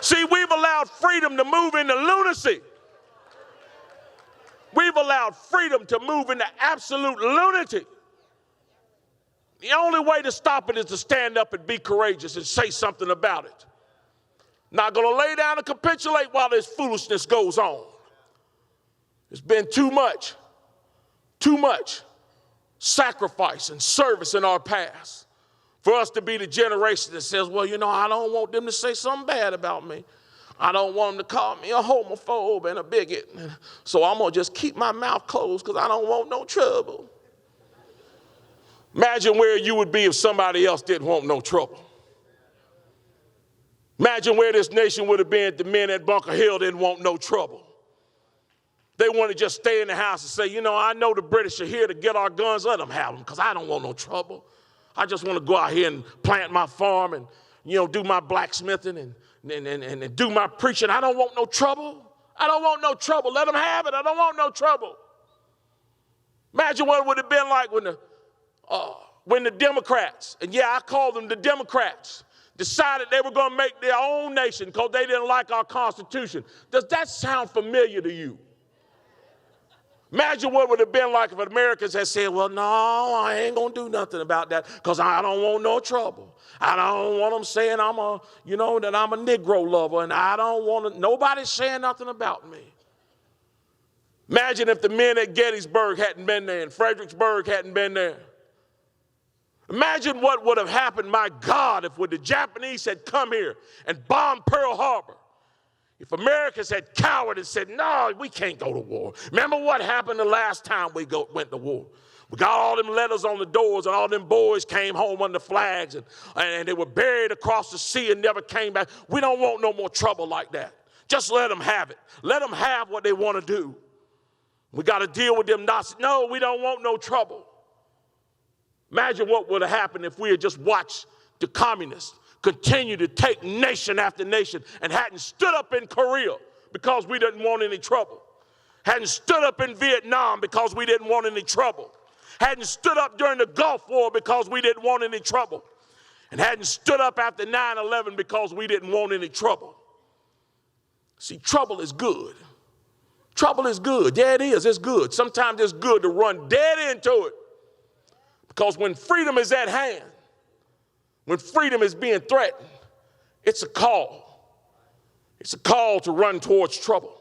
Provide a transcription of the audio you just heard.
See, we've allowed freedom to move into lunacy. We've allowed freedom to move into absolute lunacy. The only way to stop it is to stand up and be courageous and say something about it. Not going to lay down and capitulate while this foolishness goes on. There's been too much sacrifice and service in our past for us to be the generation that says, well, you know, I don't want them to say something bad about me. I don't want them to call me a homophobe and a bigot. So I'm going to just keep my mouth closed because I don't want no trouble. Imagine where you would be if somebody else didn't want no trouble. Imagine where this nation would have been if the men at Bunker Hill didn't want no trouble. They want to just stay in the house and say, you know, I know the British are here to get our guns. Let them have them because I don't want no trouble. I just want to go out here and plant my farm and, you know, do my blacksmithing and do my preaching. I don't want no trouble. I don't want no trouble. Let them have it. I don't want no trouble. Imagine what it would have been like when the Democrats, and yeah, I call them the Democrats, decided they were going to make their own nation because they didn't like our Constitution. Does that sound familiar to you? Imagine what it would have been like if Americans had said, well, no, I ain't going to do nothing about that because I don't want no trouble. I don't want them saying that I'm a Negro lover, and I don't want nobody saying nothing about me. Imagine if the men at Gettysburg hadn't been there and Fredericksburg hadn't been there. Imagine what would have happened, my God, if when the Japanese had come here and bombed Pearl Harbor. If Americans had cowered and said, no, we can't go to war. Remember what happened the last time we went to war? We got all them letters on the doors and all them boys came home under flags and they were buried across the sea and never came back. We don't want no more trouble like that. Just let them have it. Let them have what they want to do. We got to deal with them Nazis. No, we don't want no trouble. Imagine what would have happened if we had just watched the communists continue to take nation after nation and hadn't stood up in Korea because we didn't want any trouble. Hadn't stood up in Vietnam because we didn't want any trouble. Hadn't stood up during the Gulf War because we didn't want any trouble. And hadn't stood up after 9/11 because we didn't want any trouble. See, trouble is good. Trouble is good. Yeah, it is. It's good. Sometimes it's good to run dead into it. Because when freedom is at hand, when freedom is being threatened, it's a call. It's a call to run towards trouble.